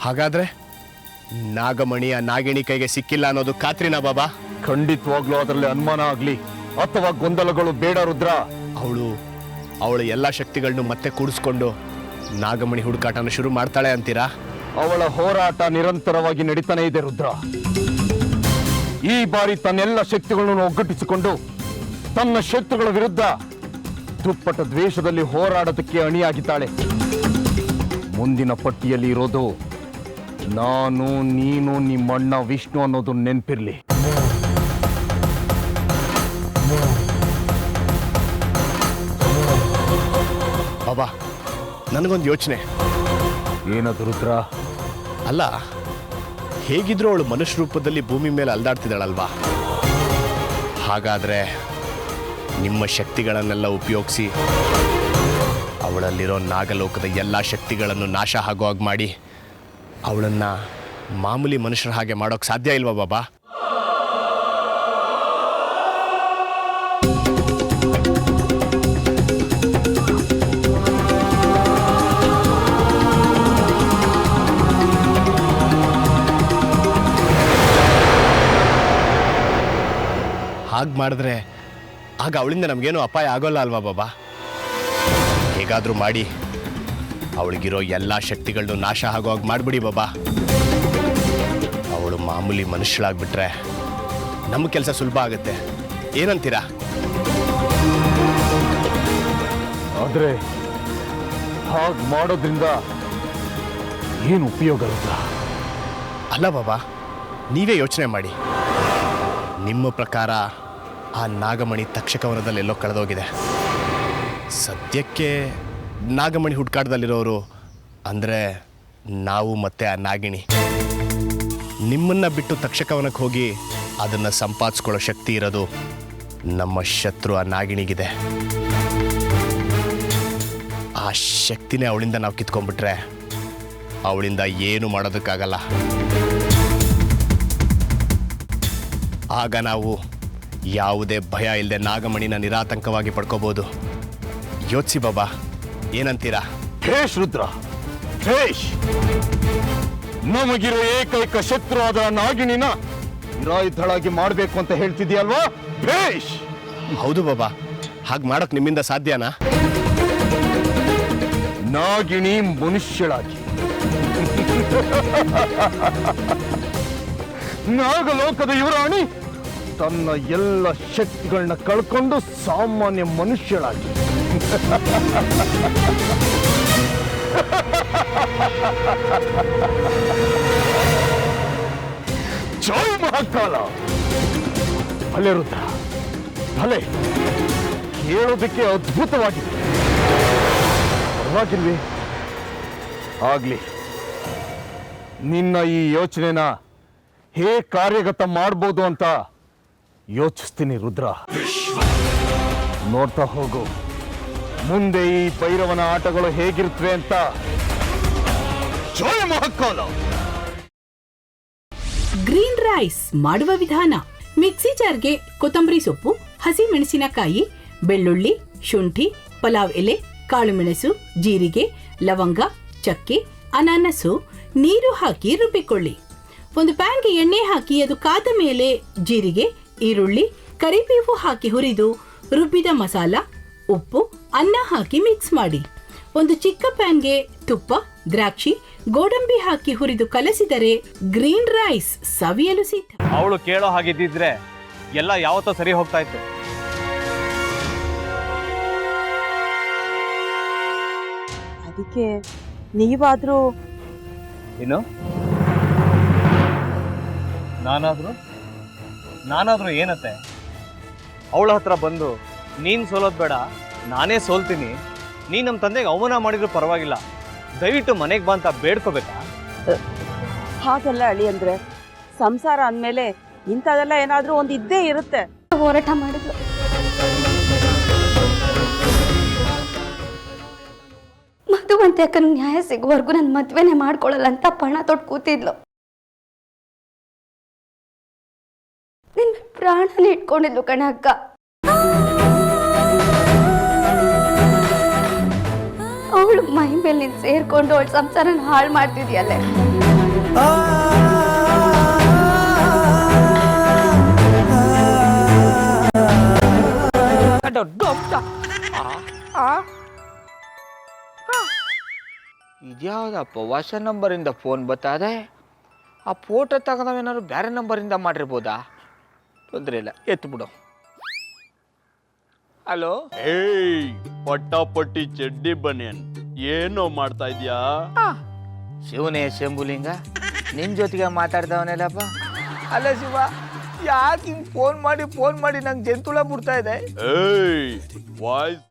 ಹಾಗಾದ್ರೆ ನಾಗಮಣಿ ಆ ನಾಗಿಣಿ ಕೈಗೆ ಸಿಕ್ಕಿಲ್ಲ ಅನ್ನೋದು ಖಾತ್ರಿನಾ ಬಾಬಾ? ಖಂಡಿತವಾಗ್ಲೂ ಅದರಲ್ಲಿ ಅನುಮಾನ ಆಗ್ಲಿ ಅಥವಾ ಗೊಂದಲಗಳು ಬೇಡ ರುದ್ರ. ಅವಳ ಎಲ್ಲ ಶಕ್ತಿಗಳನ್ನು ಮತ್ತೆ ಕೂಡಿಸ್ಕೊಂಡು ನಾಗಮಣಿ ಹುಡುಕಾಟನ ಶುರು ಮಾಡ್ತಾಳೆ ಅಂತೀರಾ? ಅವಳ ಹೋರಾಟ ನಿರಂತರವಾಗಿ ನಡೀತಾನೆ ಇದೆ ರುದ್ರ. ಈ ಬಾರಿ ತನ್ನೆಲ್ಲ ಶಕ್ತಿಗಳನ್ನು ಒಗ್ಗಟ್ಟಿಸಿಕೊಂಡು ತನ್ನ ಶತ್ರುಗಳ ವಿರುದ್ಧ ದುಪ್ಪಟ ದ್ವೇಷದಲ್ಲಿ ಹೋರಾಡೋದಕ್ಕೆ ಅಣಿಯಾಗಿದ್ದಾಳೆ. ಮುಂದಿನ ಪಟ್ಟಿಯಲ್ಲಿ ಇರೋದು ನಾನು, ನೀನು, ನಿಮ್ಮಣ್ಣ ವಿಷ್ಣು ಅನ್ನೋದು ನೆನ್ಪಿರ್ಲಿ. ಬಾಬಾ, ನನಗೊಂದು ಯೋಚನೆ. ಏನದು ರುದ್ರ? ಅಲ್ಲ, ಹೇಗಿದ್ರು ಅವಳು ಮನುಷ್ಯ ರೂಪದಲ್ಲಿ ಭೂಮಿ ಮೇಲೆ ಅಲ್ದಾಡ್ತಿದ್ದಾಳಲ್ವಾ? ಹಾಗಾದ್ರೆ ನಿಮ್ಮ ಶಕ್ತಿಗಳನ್ನೆಲ್ಲ ಉಪಯೋಗಿಸಿ ಅವಳಲ್ಲಿರೋ ನಾಗಲೋಕದ ಎಲ್ಲ ಶಕ್ತಿಗಳನ್ನು ನಾಶ ಆಗೋ ಹಾಗೆ ಮಾಡಿ ಅವಳನ್ನು ಮಾಮೂಲಿ ಮನುಷ್ಯರ ಹಾಗೆ ಮಾಡೋಕ್ಕೆ ಸಾಧ್ಯ ಇಲ್ವಾ ಬಾಬಾ? ಹಾಗೆ ಮಾಡಿದ್ರೆ ಆಗ ಅವಳಿಂದ ನಮಗೇನು ಅಪಾಯ ಆಗೋಲ್ಲ ಅಲ್ವಾ ಬಾಬಾ? ಹೇಗಾದರೂ ಮಾಡಿ ಅವಳಿಗಿರೋ ಎಲ್ಲ ಶಕ್ತಿಗಳನ್ನು ನಾಶ ಆಗೋ ಹಾಗೆ ಮಾಡಿಬಿಡಿ ಬಾಬಾ. ಅವಳು ಮಾಮೂಲಿ ಮನುಷ್ಯಳಾಗ್ಬಿಟ್ರೆ ನಮ್ಮ ಕೆಲಸ ಸುಲಭ ಆಗುತ್ತೆ. ಏನಂತೀರಾ? ಆದ್ರೆ ಹಾಗೆ ಮಾಡೋದ್ರಿಂದ ಏನು ಉಪಯೋಗ ಇಲ್ಲ. ಅಲ್ಲ ಬಾಬಾ, ನೀವೇ ಯೋಚನೆ ಮಾಡಿ. ನಿಮ್ಮ ಪ್ರಕಾರ ಆ ನಾಗಮಣಿ ತಕ್ಷಕವನದಲ್ಲೆಲ್ಲೋ ಕಳೆದೋಗಿದೆ. ಸದ್ಯಕ್ಕೆ ನಾಗಮಣಿ ಹುಡ್ಕಾಟದಲ್ಲಿರೋರು ಅಂದರೆ ನಾವು ಮತ್ತೆ ಆ ನಾಗಿಣಿ. ನಿಮ್ಮನ್ನು ಬಿಟ್ಟು ತಕ್ಷಕವನಕ್ಕೆ ಹೋಗಿ ಅದನ್ನು ಸಂಪಾದಿಸ್ಕೊಳ್ಳೋ ಶಕ್ತಿ ಇರೋದು ನಮ್ಮ ಶತ್ರು ಆ ನಾಗಿಣಿಗಿದೆ. ಆ ಶಕ್ತಿನೇ ಅವಳಿಂದ ನಾವು ಕಿತ್ಕೊಂಡ್ಬಿಟ್ರೆ ಅವಳಿಂದ ಏನು ಮಾಡೋದಕ್ಕಾಗಲ್ಲ. ಆಗ ನಾವು ಯಾವುದೇ ಭಯ ಇಲ್ಲದೆ ನಾಗಮಣಿನ ನಿರಾತಂಕವಾಗಿ ಪಡ್ಕೋಬಹುದು. ಯೋಚಿಸಿ ಬಾಬಾ, ಏನಂತೀರಾ? ಭೇಷ್ ರುದ್ರ, ಭೇಷ್. ನಮಗಿರೋ ಏಕೈಕ ಶತ್ರು ಆದ ನಾಗಿಣಿನ ನಿರಾಯುಧಳಾಗಿ ಮಾಡಬೇಕು ಅಂತ ಹೇಳ್ತಿದ್ಯಲ್ವಾ? ಭೇಷ್. ಹೌದು ಬಾಬಾ, ಹಾಗೆ ಮಾಡೋಕೆ ನಿಮ್ಮಿಂದ ಸಾಧ್ಯನಾ? ನಾಗಿಣಿ ಮನುಷ್ಯಳಾಗಿ, ನಾಗಲೋಕದ ಯುವರಾಣಿ ತನ್ನ ಎಲ್ಲ ಶಕ್ತಿಗಳನ್ನ ಕಳ್ಕೊಂಡು ಸಾಮಾನ್ಯ ಮನುಷ್ಯಳಾಗಿ, ಜೈ ಮಹಾಕಾಲ. ಭಲೆ ರುದ್ರ, ಭಲೆ. ಕೇಳೋದಕ್ಕೆ ಅದ್ಭುತವಾಗಿದೆ. ಪರವಾಗಿಲ್ವೇ? ಆಗ್ಲಿ. ನಿನ್ನ ಈ ಯೋಚನೆನ ಹೇಗೆ ಕಾರ್ಯಗತ ಮಾಡ್ಬೋದು ಅಂತ ಯೋಚಿಸ್ತೀನಿ ರುದ್ರ. ನೋಡ್ತಾ ಹೋಗು ಮುಂದೆ ಈ ಭೈರವನ ಆಟಗಳು ಹೇಗಿರುತ್ತವೆ ಅಂತ. ಜೈ ಮಹಾಕಾಲ. ಗ್ರೀನ್ ರೈಸ್ ಮಾಡುವ ವಿಧಾನ: ಮಿಕ್ಸಿ ಜಾರ್ಗೆ ಕೊತ್ತಂಬರಿ ಸೊಪ್ಪು, ಹಸಿ ಮೆಣಸಿನಕಾಯಿ, ಬೆಳ್ಳುಳ್ಳಿ, ಶುಂಠಿ, ಪಲಾವ್ ಎಲೆ, ಕಾಳುಮೆಣಸು, ಜೀರಿಗೆ, ಲವಂಗ, ಚಕ್ಕೆ, ಅನಾನಸು, ನೀರು ಹಾಕಿ ರುಬ್ಬಿಕೊಳ್ಳಿ. ಒಂದು ಪ್ಯಾನ್ಗೆ ಎಣ್ಣೆ ಹಾಕಿ ಅದು ಕಾದ ಮೇಲೆ ಜೀರಿಗೆ, ಈರುಳ್ಳಿ, ಕರಿಬೇವು ಹಾಕಿ ಹುರಿದು ರುಬ್ಬಿದ ಮಸಾಲ, ಉಪ್ಪು, ಅನ್ನ ಹಾಕಿ ಮಿಕ್ಸ್ ಮಾಡಿ. ಒಂದು ಚಿಕ್ಕ ಪ್ಯಾನ್ಗೆ ತುಪ್ಪ, ದ್ರಾಕ್ಷಿ, ಗೋಡಂಬಿ ಹಾಕಿ ಹುರಿದು ಕಲಸಿದರೆ ಗ್ರೀನ್ ರೈಸ್ ಸವಿಯಲು ಸಿದ್ಧ. ಅವಳು ಕೇಳೋ ಹಾಗಿದ್ದಿದ್ರೆ ಎಲ್ಲ ಯಾವತ್ತೋ ಸರಿ ಹೋಗ್ತಾ ಇತ್ತು. ಅದಕ್ಕೆ ನೀವಾದ್ರೂ ಏನು? ನಾನಾದ್ರೂ ಏನತ್ತೆ? ಅವಳ ಹತ್ರ ಬಂದು ನೀನು ಸೋಲೋದು ಬೇಡ, ನಾನೇ ಸೋಲ್ತೀನಿ, ನೀನು ನಮ್ಮ ತಂದೆಗೆ ಅವಮಾನ ಮಾಡಿದ್ರು ಪರವಾಗಿಲ್ಲ, ದಯವಿಟ್ಟು ಮನೆಗೆ ಬಾ ಅಂತ ಬೇಡ್ಕೋಬೇಕಾ? ಹಾಗೆಲ್ಲ ಅಳಿ ಅಂದ್ರೆ ಸಂಸಾರ ಅಂದಮೇಲೆ ಇಂಥದೆಲ್ಲ ಏನಾದ್ರೂ ಒಂದು ಇದ್ದೇ ಇರುತ್ತೆ. ಹೋರಾಟ ಮಾಡಿದ್ಲು. ಮಧುವಂತೆ ಅಕ್ಕನ ನ್ಯಾಯ ಸಿಗುವವರೆಗೂ ನನ್ನ ಮದ್ವೆನೇ ಮಾಡ್ಕೊಳ್ಳಲ್ಲ ಅಂತ ಪಣ ತೊಟ್ಟು ಕೂತಿದ್ಲು. ನಿನ್ನ ಪ್ರಾಣನೇ ಇಟ್ಕೊಂಡಿದ್ಲು ಕಣ ಅಕ್ಕ. ಅವಳು ಅವಳು ಮೈ ಮೇಲೆ ನೀನು ಸೇರ್ಕೊಂಡು ಅವಳ ಸಂಸಾರನ ಹಾಳು ಮಾಡ್ತಿದ್ಯಲ್ಲೇ. ಇದ್ಯಾವುದಪ್ಪ ಹೊಸ ನಂಬರಿಂದ ಫೋನ್ ಬರ್ತದೆ. ಆ ಫೋಟೋ ತಗೊಂಡವೇನಾದ್ರು ಬೇರೆ ನಂಬರಿಂದ ಮಾಡಿರ್ಬೋದಾ? ತೊಂದರೆ ಇಲ್ಲ, ಎತ್ತು ಬಿಡು. ಹಲೋ, ಏಯ್ ಪಟ್ಟಾಪಟ್ಟಿ ಚಡ್ಡಿ ಬನಿಯನ್ ಏನೋ ಮಾಡ್ತಾ ಇದ್ಯಾ? ಶಿವನೇ ಶಂಭುಲಿಂಗ, ನಿನ್ ಜೊತೆಗೆ ಮಾತಾಡ್ದವನೇಲಪ್ಪ. ಅಲ್ಲ ಶಿವ, ಯಾಕೆ ಹಿಂಗ್ ಫೋನ್ ಮಾಡಿ ನಂಗೆ ಜಂತುಳ ಬಿಡ್ತಾ ಇದೆ? ಏಯ್ ವಾಯ್ಸ್